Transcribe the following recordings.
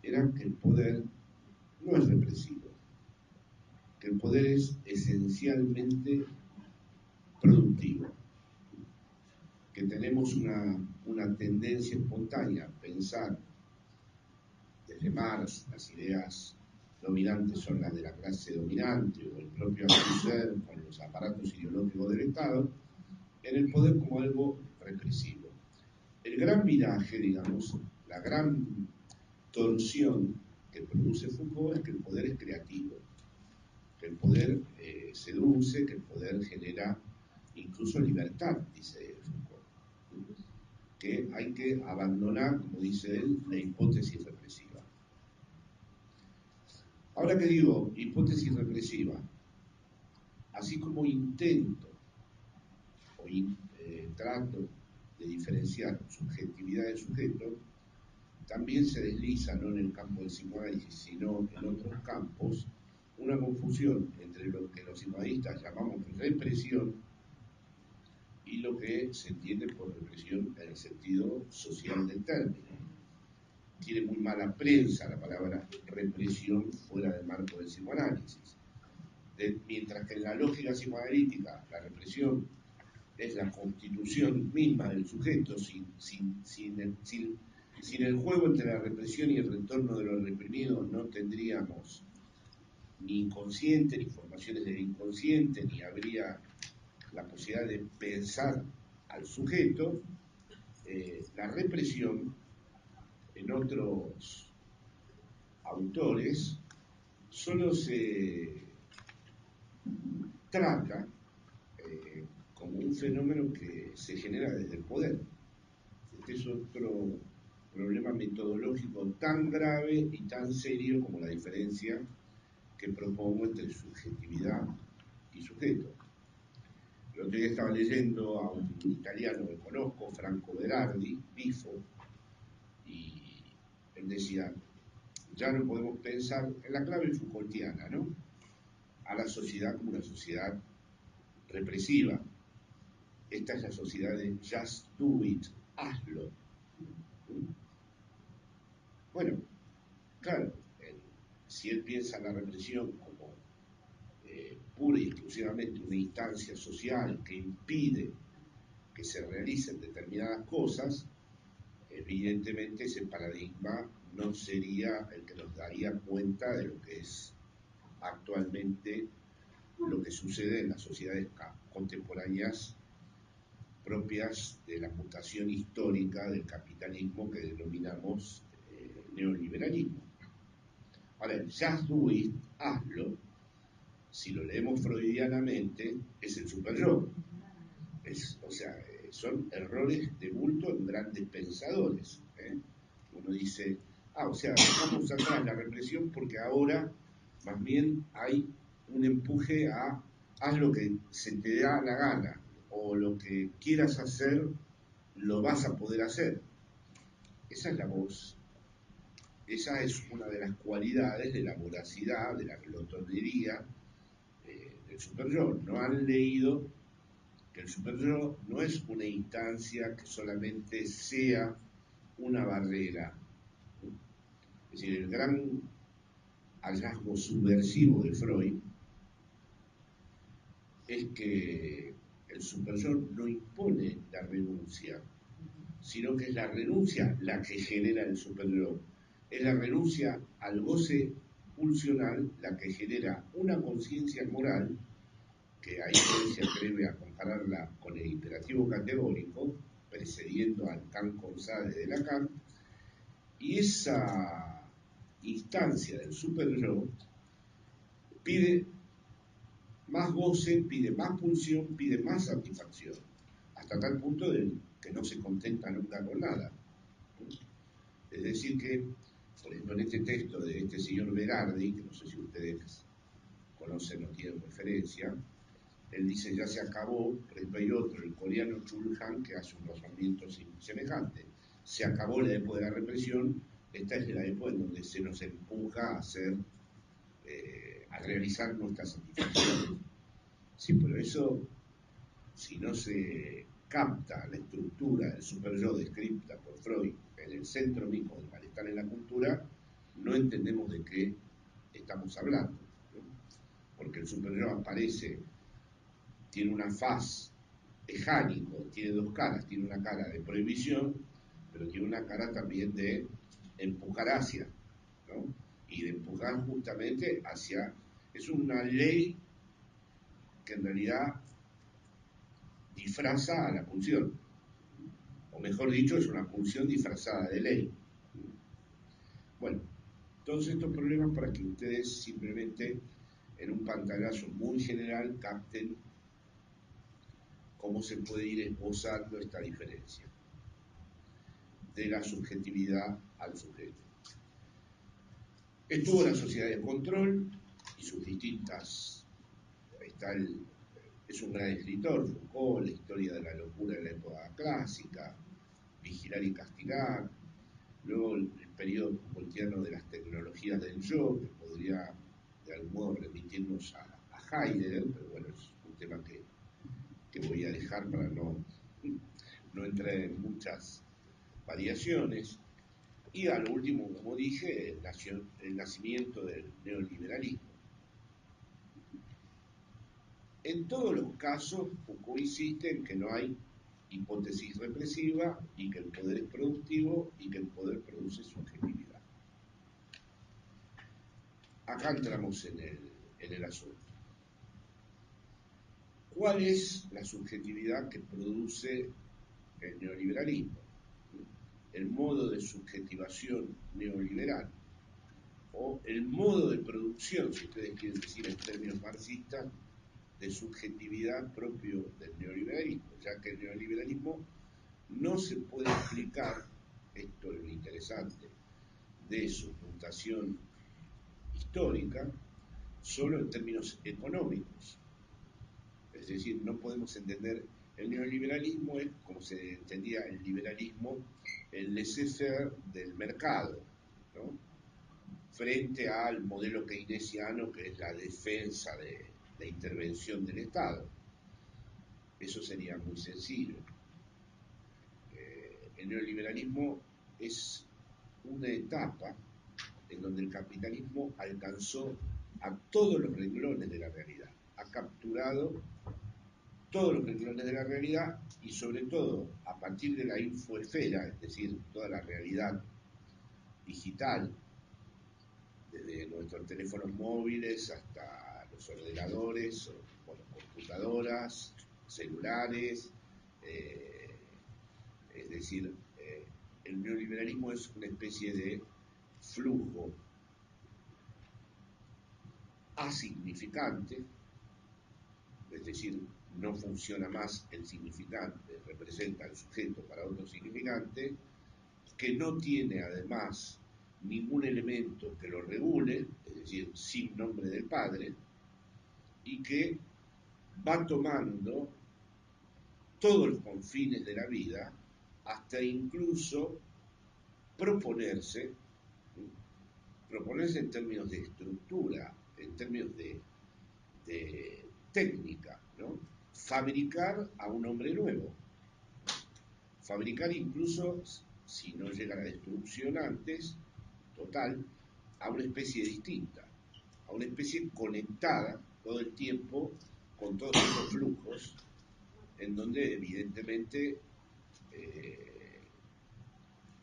era que el poder no es represivo, que el poder es esencialmente productivo, que tenemos una tendencia espontánea a pensar desde Marx, las ideas dominantes son las de la clase dominante, o el propio Althusser con los aparatos ideológicos del Estado, en el poder como algo represivo. El gran viraje, digamos, la gran torsión que produce Foucault es que el poder es creativo, que el poder seduce, que el poder genera incluso libertad, dice Foucault, que hay que abandonar, como dice él, la hipótesis represiva. Ahora que digo hipótesis represiva, así como intento o trato de diferenciar subjetividad del sujeto, también se desliza, no en el campo del psicoanálisis, sino en otros campos, una confusión entre lo que los psicoanalistas llamamos represión y lo que se entiende por represión en el sentido social del término. Tiene muy mala prensa la palabra represión fuera del marco del psicoanálisis. Mientras que en la lógica psicoanalítica la represión es la constitución misma del sujeto, sin el juego entre la represión y el retorno de lo reprimido no tendríamos ni inconsciente, ni formaciones del inconsciente, ni habría la posibilidad de pensar al sujeto. La represión, en otros autores, solo se trata como un fenómeno que se genera desde el poder. Este es otro problema metodológico tan grave y tan serio como la diferencia que propongo entre subjetividad y sujeto. El otro día estaba leyendo a un italiano que conozco, Franco Berardi, Bifo, y él decía, ya no podemos pensar, en la clave Foucaultiana, ¿no?, a la sociedad como una sociedad represiva. Esta es la sociedad de just do it, hazlo. Bueno, claro, si él piensa en la represión como pura y exclusivamente una instancia social que impide que se realicen determinadas cosas, evidentemente ese paradigma no sería el que nos daría cuenta de lo que es actualmente lo que sucede en las sociedades contemporáneas propias de la mutación histórica del capitalismo que denominamos neoliberalismo. Ahora, el just do it, hazlo, si lo leemos freudianamente, es el superyo. O sea, son errores de bulto en grandes pensadores. Uno dice, o sea, dejamos atrás la represión porque ahora más bien hay un empuje a haz lo que se te da la gana, o lo que quieras hacer lo vas a poder hacer. Esa es la voz. Esa es una de las cualidades de la voracidad, de la glotonería del superyo. No han leído que el superyo no es una instancia que solamente sea una barrera. Es decir, el gran hallazgo subversivo de Freud es que el superyo no impone la renuncia, sino que es la renuncia la que genera el superyo. Es la renuncia al goce pulsional la que genera una conciencia moral, que ahí se atreve a compararla con el imperativo categórico, precediendo al Kant Consade de Lacan, y esa instancia del superyo pide más goce, pide más pulsión, pide más satisfacción, hasta tal punto de que no se contenta nunca con nada. Es decir que, por ejemplo, en este texto de este señor Berardi, que no sé si ustedes conocen o tienen referencia, él dice, ya se acabó. Por ejemplo, hay otro, el coreano Chul Han, que hace un razonamiento semejante. Se acabó la época de la represión, esta es la época en donde se nos empuja a hacer, a realizar nuestras satisfacciones. Sí, pero eso, si no se capta la estructura del superyo descrita por Freud en el centro mismo del malestar en la cultura, entendemos de qué estamos hablando, ¿no? Porque el superhéroe aparece, tiene una faz, es jánico, tiene dos caras, tiene una cara de prohibición, pero tiene una cara también de empujar hacia, ¿no? Y de empujar justamente hacia, es una ley que en realidad disfraza a la pulsión, o mejor dicho, es una pulsión disfrazada de ley. Bueno, todos estos problemas para que ustedes simplemente en un pantallazo muy general capten cómo se puede ir esbozando esta diferencia de la subjetividad al sujeto. Estuvo la sociedad de control y sus distintas, es un gran escritor, Foucault, la historia de la locura de la época clásica, vigilar y castigar, luego el periodo Foucaultiano de las tecnologías del yo, que podría de algún modo remitirnos a Heidegger, pero bueno, es un tema que voy a dejar para no entrar en muchas variaciones. Y al último, como dije, el nacimiento del neoliberalismo. En todos los casos, Foucault insiste en que no hay hipótesis represiva y que el poder es productivo y que el poder produce subjetividad. Acá entramos en el asunto. ¿Cuál es la subjetividad que produce el neoliberalismo? El modo de subjetivación neoliberal, o el modo de producción, si ustedes quieren decir en términos marxistas, de subjetividad propio del neoliberalismo, ya que el neoliberalismo no se puede explicar, esto es lo interesante de su mutación histórica, solo en términos económicos. Es decir, no podemos entender el neoliberalismo es como se entendía el liberalismo, el laissez-faire del mercado, ¿no? Frente al modelo keynesiano que es la defensa de la intervención del Estado. Eso sería muy sencillo. El neoliberalismo es una etapa en donde el capitalismo alcanzó a todos los renglones de la realidad, ha capturado todos los renglones de la realidad y sobre todo a partir de la infoesfera, es decir, toda la realidad digital, desde nuestros teléfonos móviles hasta los ordenadores, bueno, computadoras, celulares, es decir, el neoliberalismo es una especie de flujo asignificante, es decir, no funciona más el significante, representa al sujeto para otro significante, que no tiene además ningún elemento que lo regule, es decir, sin nombre del padre, y que va tomando todos los confines de la vida hasta incluso proponerse, proponerse en términos de estructura, en términos de técnica, ¿no? Fabricar a un hombre nuevo, fabricar incluso, si no llega a la destrucción antes, total, a una especie distinta, a una especie conectada todo el tiempo con todos estos flujos, en donde evidentemente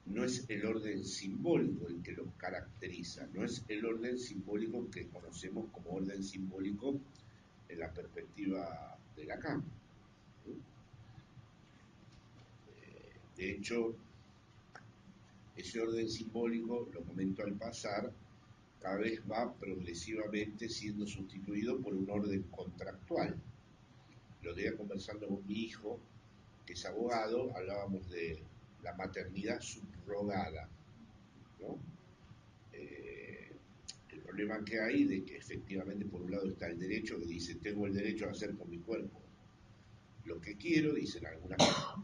no es el orden simbólico el que lo caracteriza, no es el orden simbólico que conocemos como orden simbólico en la perspectiva de Lacan. De hecho, ese orden simbólico, lo comento al pasar, cada vez va progresivamente siendo sustituido por un orden contractual. Lo día conversando con mi hijo, que es abogado, hablábamos de la maternidad subrogada, ¿no? El problema que hay de que efectivamente por un lado está el derecho que dice tengo el derecho a hacer con mi cuerpo lo que quiero, dicen algunas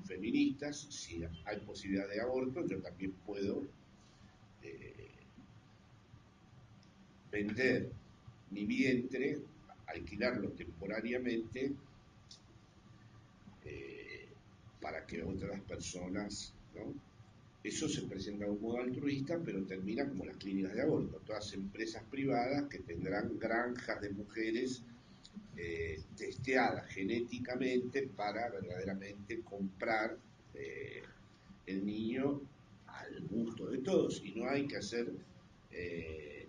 feministas, si hay posibilidad de aborto yo también puedo vender mi vientre, alquilarlo temporariamente para que otras personas, ¿no?, Eso se presenta de un modo altruista, pero termina como las clínicas de aborto, todas empresas privadas que tendrán granjas de mujeres testeadas genéticamente para verdaderamente comprar el niño al gusto de todos. Y no hay que hacer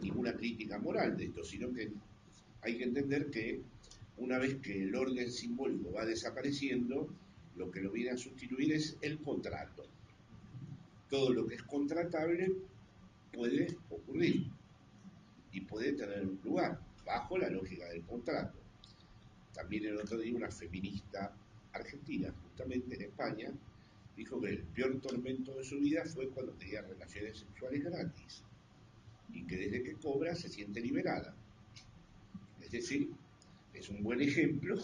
ninguna crítica moral de esto, sino que hay que entender que una vez que el orden simbólico va desapareciendo, lo que lo viene a sustituir es el contrato. Todo lo que es contratable puede ocurrir y puede tener un lugar bajo la lógica del contrato. También el otro día una feminista argentina, justamente en España, dijo que el peor tormento de su vida fue cuando tenía relaciones sexuales gratis y que desde que cobra se siente liberada. Es decir, es un buen ejemplo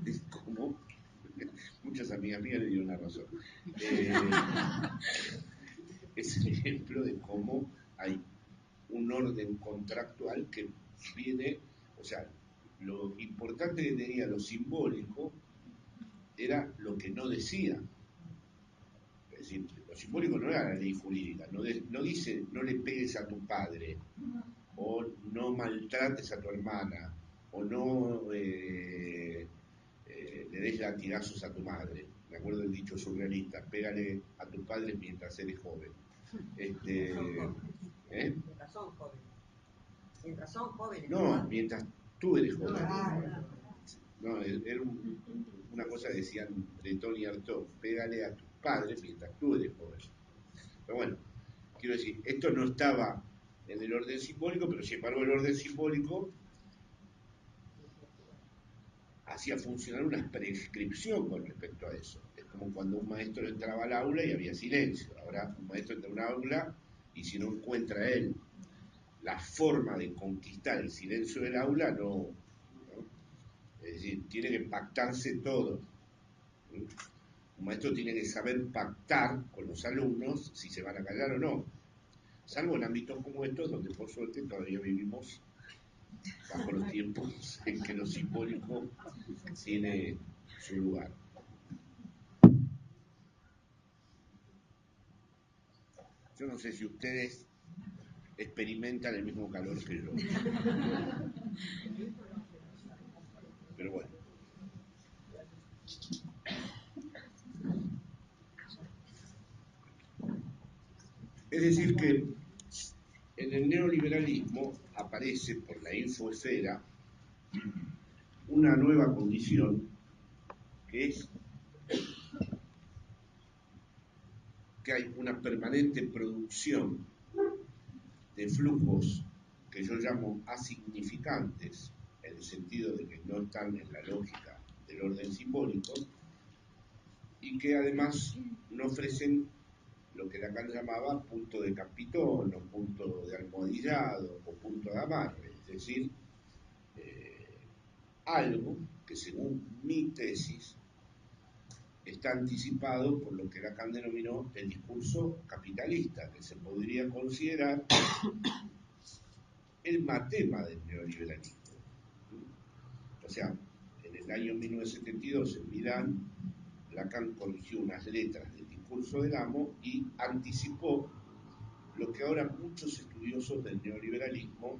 de cómo muchas amigas mías le dieron la razón. Es el ejemplo de cómo hay un orden contractual que viene, o sea, lo importante que tenía lo simbólico era lo que no decía. Es decir, lo simbólico no era la ley jurídica, no dice no le pegues a tu padre, o no maltrates a tu hermana, o no le des latigazos a tu madre. Me acuerdo del dicho surrealista, pégale a tu padre mientras eres joven. Mientras son jóvenes. Mientras son jóvenes. No, mientras tú eres joven. No, era una cosa que decían Breton y Artaud, pégale a tus padres mientras tú eres joven. Pero bueno, quiero decir, esto no estaba en el orden simbólico, pero sin embargo el orden simbólico hacía funcionar una prescripción con respecto a eso. Es como cuando un maestro entraba al aula y había silencio. Ahora un maestro entra a un aula y si no encuentra él la forma de conquistar el silencio del aula, no. Es decir, tiene que pactarse todo. Un maestro tiene que saber pactar con los alumnos si se van a callar o no. Salvo en ámbitos como estos, donde por suerte todavía vivimos bajo los tiempos en que lo simbólico tiene su lugar. Yo no sé si ustedes experimentan el mismo calor que yo. Pero bueno. Es decir que en el neoliberalismo aparece por la infoesfera una nueva condición que es que hay una permanente producción de flujos que yo llamo asignificantes, en el sentido de que no están en la lógica del orden simbólico, y que además no ofrecen lo que Lacan llamaba punto de capitón, o punto de almohadillado, o punto de amarre, es decir, algo que según mi tesis está anticipado por lo que Lacan denominó el discurso capitalista, que se podría considerar el matema del neoliberalismo. O sea, en el año 1972 en Milán, Lacan corrigió unas letras del discurso del amo y anticipó lo que ahora muchos estudiosos del neoliberalismo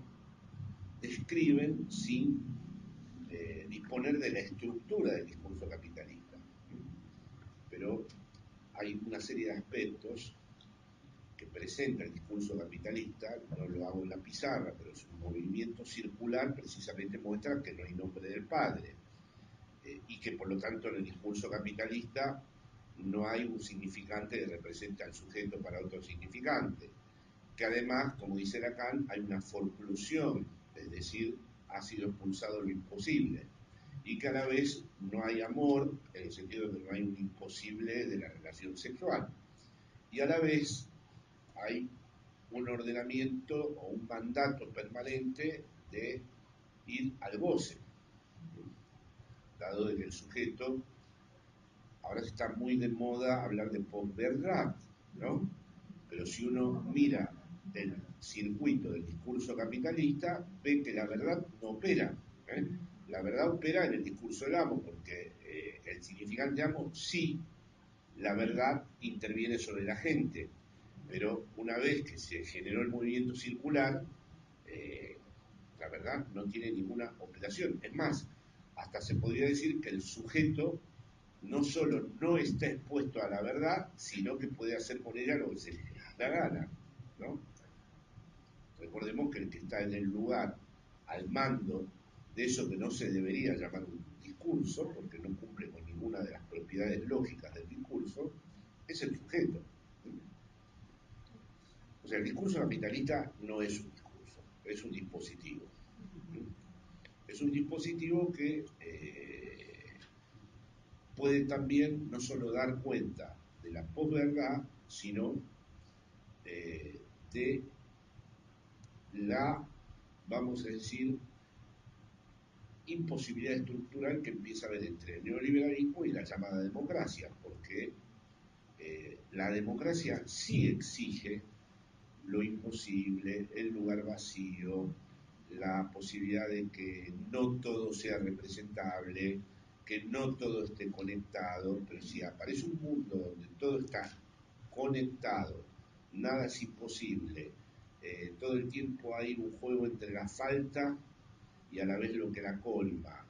describen sin disponer de la estructura del discurso capitalista. Pero hay una serie de aspectos que presenta el discurso capitalista, no lo hago en la pizarra, pero es un movimiento circular, precisamente muestra que no hay nombre del padre, y que por lo tanto en el discurso capitalista no hay un significante que represente al sujeto para otro significante, que además, como dice Lacan, hay una forclusión, es decir, ha sido expulsado lo imposible, y que a la vez no hay amor, en el sentido de que no hay un imposible de la relación sexual, y a la vez hay un ordenamiento o un mandato permanente de ir al goce, dado de que el sujeto, ahora está muy de moda hablar de posverdad, ¿no? Pero si uno mira el circuito del discurso capitalista, ve que la verdad no opera. La verdad opera en el discurso del amo, porque el significante amo sí, la verdad interviene sobre la gente, Pero una vez que se generó el movimiento circular, eh, la verdad no tiene ninguna operación. Es más, hasta se podría decir que el sujeto no solo no está expuesto a la verdad, sino que puede hacer con ella lo que se le da la gana, ¿no? Recordemos que el que está en el lugar, al mando de eso que no se debería llamar un discurso, porque no cumple con ninguna de las propiedades lógicas del discurso, es el sujeto. O sea, el discurso capitalista no es un discurso, es un dispositivo. Es un dispositivo que puede también no solo dar cuenta de la posverdad, sino de la, vamos a decir, imposibilidad estructural que empieza a haber entre el neoliberalismo y la llamada democracia, porque la democracia sí exige lo imposible, el lugar vacío, la posibilidad de que no todo sea representable, que no todo esté conectado, pero si aparece un mundo donde todo está conectado, nada es imposible, todo el tiempo hay un juego entre la falta y a la vez lo que la colma,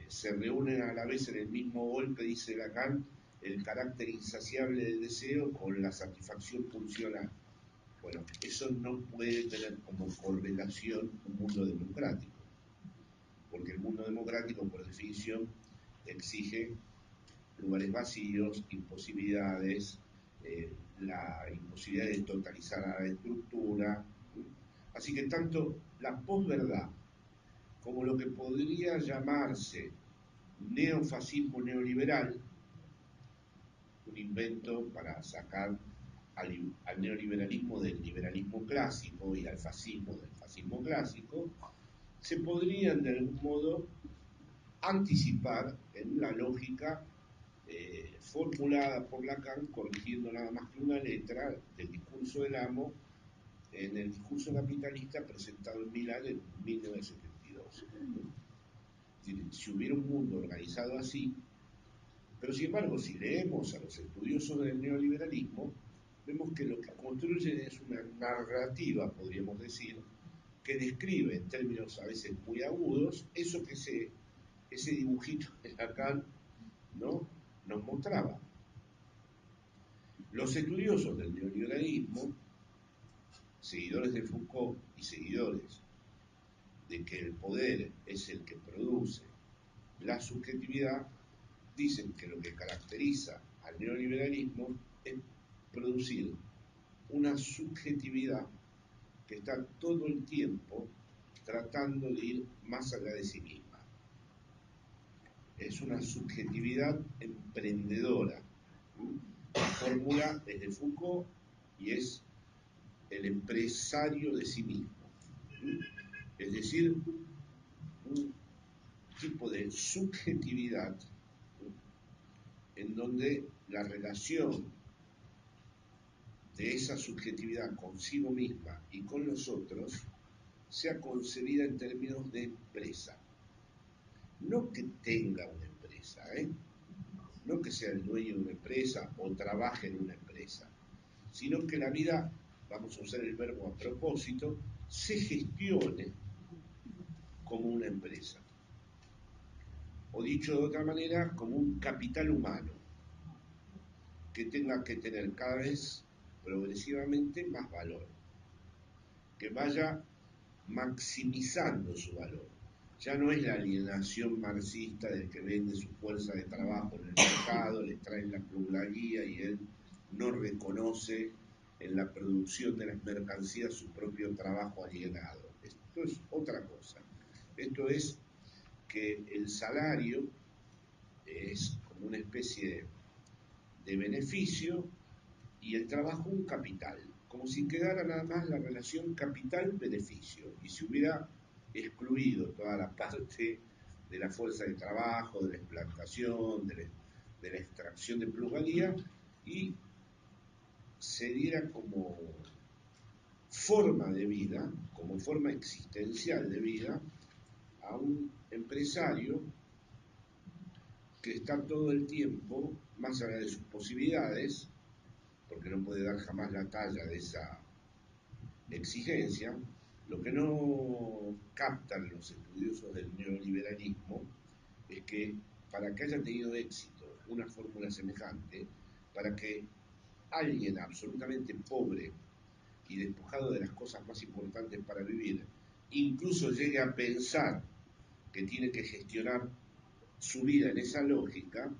se reúnen a la vez en el mismo golpe, dice Lacan, el carácter insaciable del deseo con la satisfacción pulsional. Bueno, eso no puede tener como correlación un mundo democrático, porque el mundo democrático, por definición, exige lugares vacíos, imposibilidades, la imposibilidad de totalizar a la estructura. Así que tanto la posverdad como lo que podría llamarse neofascismo neoliberal, un invento para sacar al neoliberalismo del liberalismo clásico y al fascismo del fascismo clásico, se podrían de algún modo anticipar en la lógica formulada por Lacan, corrigiendo nada más que una letra del discurso del amo en el discurso capitalista presentado en Milán en 1972. Si hubiera un mundo organizado así, pero sin embargo, si leemos a los estudiosos del neoliberalismo, vemos que lo que construyen es una narrativa, podríamos decir, que describe en términos a veces muy agudos eso que ese dibujito de Lacan, ¿no?, nos mostraba. Los estudiosos del neoliberalismo, seguidores de Foucault y seguidores de que el poder es el que produce la subjetividad, dicen que lo que caracteriza al neoliberalismo es producir una subjetividad que está todo el tiempo tratando de ir más allá de sí misma. Es una subjetividad emprendedora. La fórmula es de Foucault y es el empresario de sí mismo. Es decir, un tipo de subjetividad en donde la relación de esa subjetividad consigo misma y con los otros sea concebida en términos de empresa. No que tenga una empresa, no que sea el dueño de una empresa o trabaje en una empresa, sino que la vida, vamos a usar el verbo a propósito, se gestione como una empresa. O dicho de otra manera, como un capital humano, que tenga que tener cada vez progresivamente más valor, que vaya maximizando su valor. Ya no es la alienación marxista del que vende su fuerza de trabajo en el mercado, le traen la pluralía y él no reconoce en la producción de las mercancías su propio trabajo alienado. Esto es otra cosa. Esto es que el salario es como una especie de beneficio y el trabajo un capital, como si quedara nada más la relación capital-beneficio y se hubiera excluido toda la parte de la fuerza de trabajo, de la explotación, de la extracción de plusvalía y se diera como forma de vida, como forma existencial de vida a un empresario que está todo el tiempo, más allá de sus posibilidades, porque no puede dar jamás la talla de esa exigencia. Lo que no captan los estudiosos del neoliberalismo es que para que haya tenido éxito una fórmula semejante, para que alguien absolutamente pobre y despojado de las cosas más importantes para vivir, incluso llegue a pensar que tiene que gestionar su vida en esa lógica,